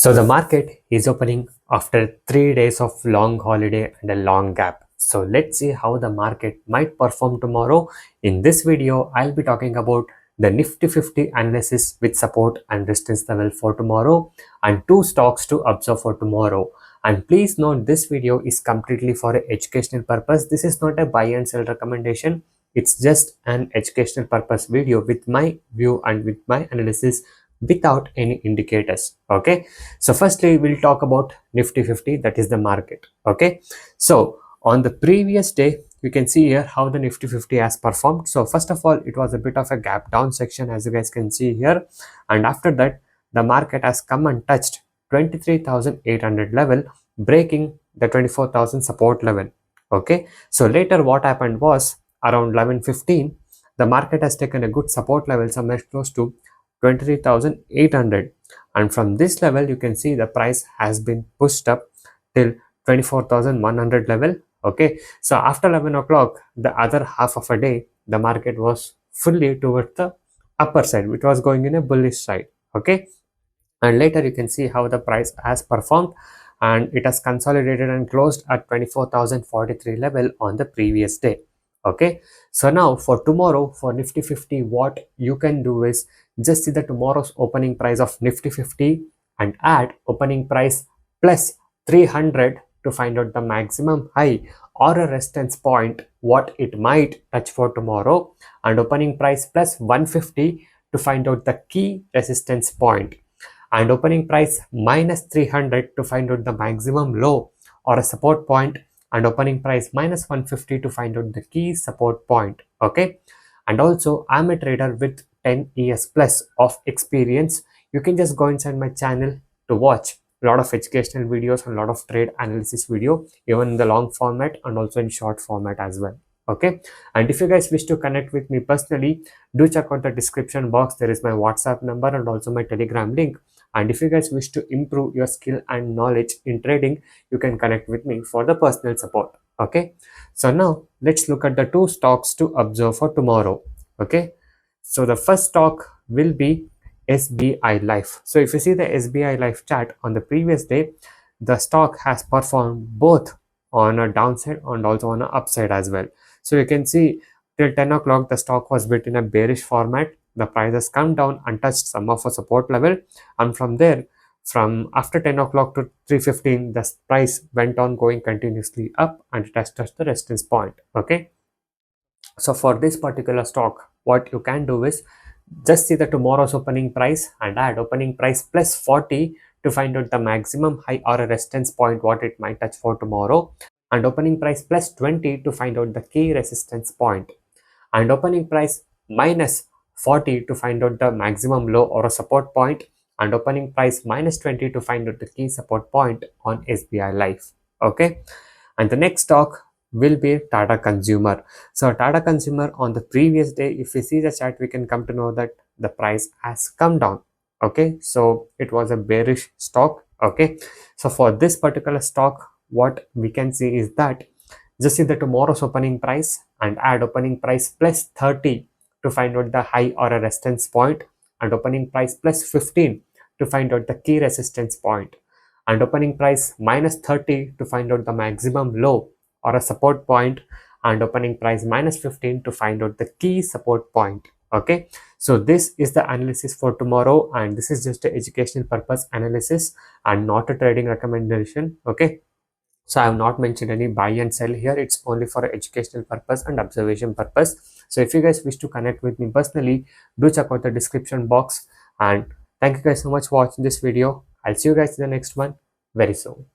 So the market is opening after 3 days of long holiday and a long gap. So let's see how the market might perform tomorrow. In this video, I'll be talking about the Nifty 50 analysis with support and resistance level for tomorrow and two stocks to observe for tomorrow. And please note this video is completely for an educational purpose. This is not a buy and sell recommendation. It's just an educational purpose video with my view and with my analysis without any indicators. Okay, so firstly we'll talk about Nifty 50, that is the market. Okay, so on the previous day you can see here how the Nifty 50 has performed. So first of all, it was a bit of a gap down section, as you guys can see here, and after that the market has come and touched 23,800 level, breaking the 24,000 support level. Okay, so later what happened was around 11:15 the market has taken a good support level somewhere close to 23,800, and from this level you can see the price has been pushed up till 24,100 level. Okay, so after 11 o'clock the other half of a day the market was fully towards the upper side, which was going in a bullish side. Okay, and later you can see how the price has performed, and it has consolidated and closed at 24,043 level on the previous day. Okay, so now for tomorrow for Nifty 50, what you can do is just see the tomorrow's opening price of Nifty 50 and add opening price plus 300 to find out the maximum high or a resistance point what it might touch for tomorrow, and opening price plus 150 to find out the key resistance point, and opening price minus 300 to find out the maximum low or a support point, and opening price minus 150 to find out the key support point. Okay, and also I'm a trader with 10 years plus of experience. You can just go inside my channel to watch a lot of educational videos and a lot of trade analysis video, even in the long format and also in short format as well. Okay, and if you guys wish to connect with me personally, do check out the description box. There is my WhatsApp number and also my Telegram link. And if you guys wish to improve your skill and knowledge in trading, you can connect with me for the personal support. Okay, so now let's look at the two stocks to observe for tomorrow. Okay, so the first stock will be SBI Life. So if you see the SBI Life chart on the previous day, the stock has performed both on a downside and also on an upside as well. So you can see till 10 o'clock the stock was bit in a bearish format. The price has come down and touched some of a support level, and from there, from after 10 o'clock to 3:15 the price went on going continuously up and it has touched the resistance point. Okay, so for this particular stock what you can do is just see the tomorrow's opening price and add opening price plus 40 to find out the maximum high or a resistance point what it might touch for tomorrow, and opening price plus 20 to find out the key resistance point, and opening price minus 40 to find out the maximum low or a support point, and opening price minus 20 to find out the key support point on SBI Life. Okay, and the next stock will be Tata Consumer. So Tata Consumer on the previous day, if we see the chart, we can come to know that the price has come down. Okay, so it was a bearish stock. Okay, so for this particular stock what we can see is that just see the tomorrow's opening price and add opening price plus 30 to find out the high or a resistance point, and opening price plus 15 to find out the key resistance point, and opening price minus 30 to find out the maximum low or a support point, and opening price minus 15 to find out the key support point. Okay, so this is the analysis for tomorrow, and this is just a educational purpose analysis and not a trading recommendation. Okay, so I have not mentioned any buy and sell here. It's only for educational purpose and observation purpose. So if you guys wish to connect with me personally, do check out the description box. And thank you guys so much for watching this video. I'll see you guys in the next one very soon.